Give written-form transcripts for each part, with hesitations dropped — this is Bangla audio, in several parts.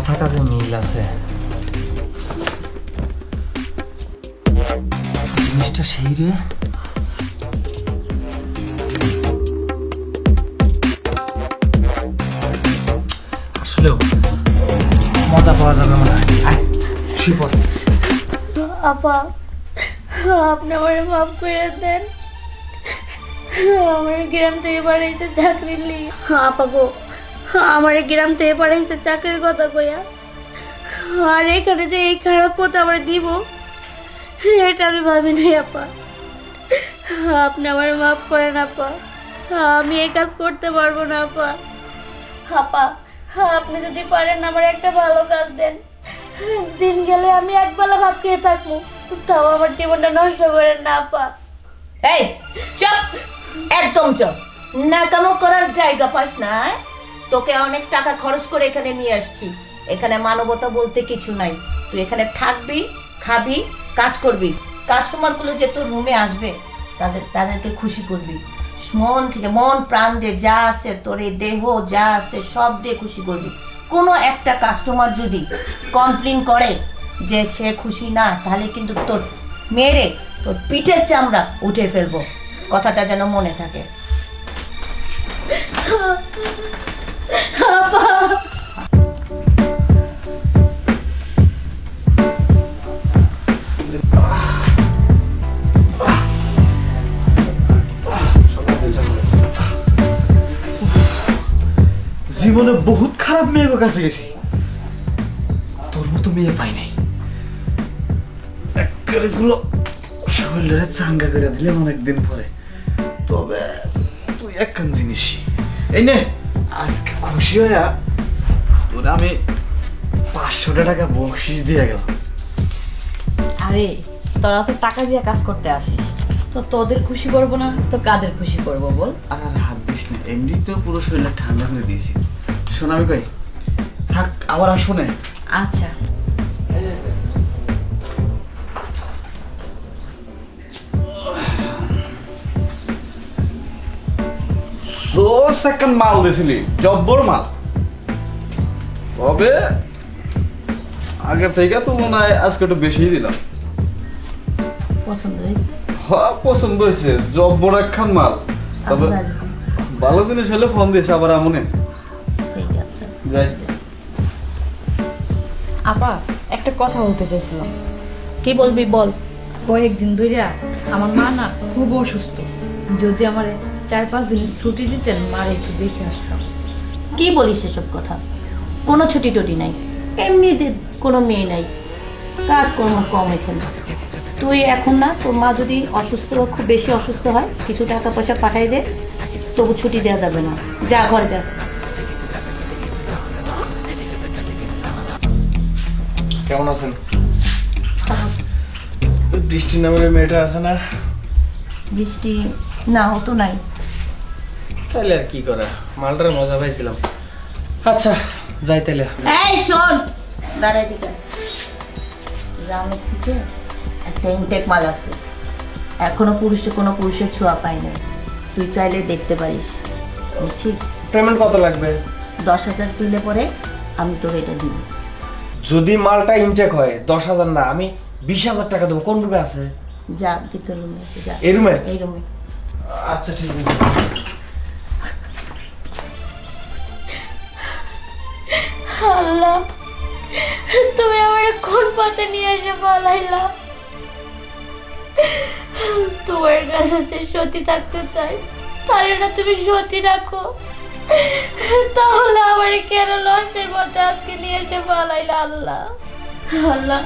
কথা কাজে মিল আছে। জিনিসটা সেই রে। আসলেও মজা পাওয়া যাবে মনে হয়। আয় শুয়ে পড়। আপা, আপনি আমার মাফ করে দেন। আমার গ্রাম থেকে বাড়াইছে চাকরির লিগে। আপা গো, আমার গ্রাম থেকে বাড়াইছে চাকরির কথা কইয়া, আর এখানে যে এই খারাপ পথ আমার দিব এটা আমি ভাবি নাই। আপা, আপনি আমার মাফ করেন আপা, আমি এই কাজ করতে পারবো না আপা। আপা, আপনি যদি পারেন আমার একটা ভালো কাজ দেন, দিন গেলে আমি একবেলা ভাত খেয়ে থাকবো, তাও আমার জীবনটা নষ্ট করেন না আপা। এই চুপ, একদম চুপ। নাকামো করার জায়গা পাস না। তোকে অনেক টাকা খরচ করে এখানে নিয়ে আসছি। এখানে মানবতা বলতে কিছু নাই। তুই এখানে থাকবি, খাবি, কাজ করবি। কাস্টমার গুলো যে তোর রুমে আসবে তাদেরকে খুশি করবি। মন থেকে, মন প্রাণ দিয়ে যা আছে তোর এই দেহ যা আছে সব দিয়ে খুশি করবি। কোনো একটা কাস্টমার যদি কমপ্লেন করে যে সে খুশি না, তাহলে কিন্তু তোর মেরে তোর পিঠের চামড়া উঠে ফেলবো। কথাটা যেন মনে থাকে। জীবনে বহুত খারাপ মেয়ের কাছে গেছি, তোর মতো মেয়ে পাই নাই। একেবারে পুরো শরীরে চাঙ্গা করে দিলে অনেকদিন পরে। তবে তুই একখান জিনিস এই নে, আজকে খুশি হইয়া তোর আমি 500 টাকা বকশিস দিয়ে গেলাম। আরে তোরা তো টাকা দিয়ে কাজ করতে আসিস, তো তোদের খুশি করবো না তো কাদের খুশি করবো বল? আর হাত দিস না, এমনিতেও পুরো শরীরটা ঠান্ডা করে দিয়েছি। শোন আমি কই থাক, আবার আসবো না। আচ্ছা, সেকেন্ড মাল দিয়েছিলি, জব্বর মাল। তবে আগের থেকে তো মনে হয় আজকে একটু বেশি দিলাম। পছন্দ হয়েছে? হ্যাঁ পছন্দ হয়েছে, জব্বর একখান মাল। তবে ভালো জিনিস হলে ফোন দিয়েছে আবার আমনে। ঠিক আছে, যাই। আপা একটা কথা বলতে চাইছিলাম। কি বলবি বল। কয়েকদিন ধরে আমার মা না খুব অসুস্থ, যদি আমার 4-5 দিন ছুটি দিতেন মার একটু দেখে আসতাম। কি বলিস এসব কথা? কোনো ছুটি টুটি নাই, এমনিতে কোনো মেয়ে নাই, কাজকর্ম কম এখানে। তুই এখন না, তোর মা যদি অসুস্থ, খুব বেশি অসুস্থ হয়, কিছু টাকা পয়সা পাঠাই দে, তবু ছুটি দেওয়া যাবে না। যা ঘর যা। কেমন আছেন? বৃষ্টি নামের মেয়েটা আছে না? বৃষ্টি না, ও তো নাই। তাইলে আর কি করা, মালটার মজা পাইছিলাম। আচ্ছা যাই তাইলে। এই শোন, দাঁড়াই দিকে গ্রামের থেকে একটা ইনটেক মাল আছে, এখনো কোনো পুরুষের ছোঁয়া পাই নাই। তুই চাইলে দেখতে পারিস। বুঝছি? পেমেন্ট কত লাগবে? 10,000 তুলে পরে আমি তোর এটা দিব। যদি মালটা ইনটেক হয় 10,000 না, আমি 20,000 টাকা দেবো। কোন রুমে আছে? যা, ভিতর রুমে আছে, যা। এই রুমে? এই রুমে। আচ্ছা ঠিক আছে। আল্লাহ, তুমি আমার কোন পথে নিয়ে এসে বলাইলা? তোমার কাছে যে সতী থাকতে চাই, তাহলে না তুমি সতী রাখো, তাহলে আমার কেন লসের মধ্যে আজকে নিয়ে এসে বলাইলা? আল্লাহ, আল্লাহ,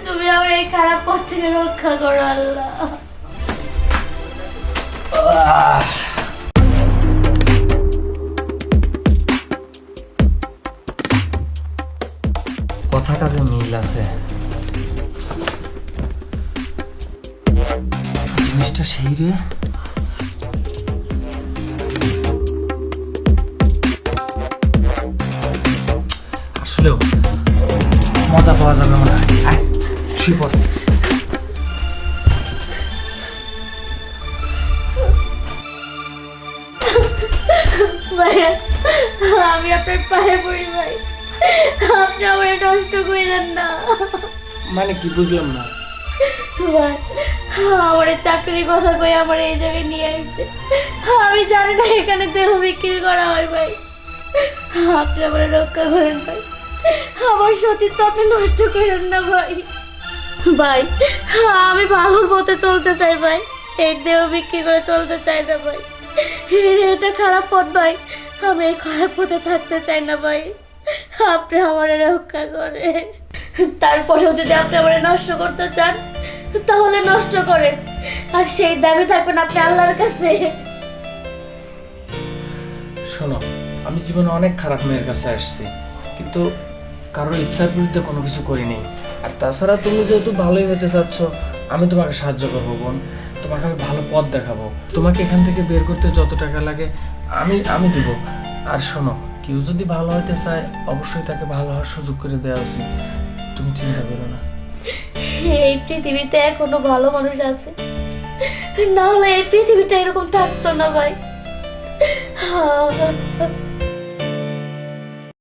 তুমি আমার এই খারাপ পথ থেকে রক্ষা করো আল্লাহ। কথা কাজে মিল আছে। জিনিসটা সেই রে। আসলেও মজা পাওয়া যাবে মনে হয়। আয় শুয়ে পড়। ভাইয়া, আমি আপনার পায়ে পড়ি ভাই, আপনি আমার নষ্ট করেন না মানে কি বুঝলাম না? ভাই, আমার এই চাকরির কথা কই আমার এই জায়গায় নিয়ে আসছে। আমি জানি না এখানে দেহ বিক্রি করা হয় ভাই। আপনি আমার রক্ষা করেন ভাই, আমার সতীত্ব আপনি নষ্ট করেন না ভাই। ভাই, আমি ভালো পথে চলতে চাই ভাই, এই দেহ বিক্রি করে চলতে চাই না ভাই। এটা খারাপ পথ ভাই, আমি এই খারাপ পথে থাকতে চাই না ভাই। আপনি আমার রক্ষা করে, তারপরেও যদি আপনি আমার নষ্ট করতে চান তাহলে নষ্ট করেন, আর সেই দাবি থাকবেন আপনি আল্লাহর কাছে। শোনো, আমি জীবনে অনেক খারাপ মেয়ের কাছে আসছি, কিন্তু কারোর ইচ্ছার বিরুদ্ধে কোনো কিছু করিনি। আর তাছাড়া তুমি যেহেতু ভালোই হতে চাচ্ছ, আমি তোমাকে সাহায্য করবো বোন। তোমাকে আমি ভালো পথ দেখাবো। তোমাকে এখান থেকে বের করতে যত টাকা লাগে আমি দিব। আর শোনো, কেউ যদি ভালো হতে চায় অবশ্যই তাকে ভালো হওয়ার সুযোগ করে দেওয়া উচিত। তুমি চিন্তা করো না। এই পৃথিবীতে এখনো ভালো মানুষ আছে, না হলে এই পৃথিবীটা এরকম থাকতো না ভাই।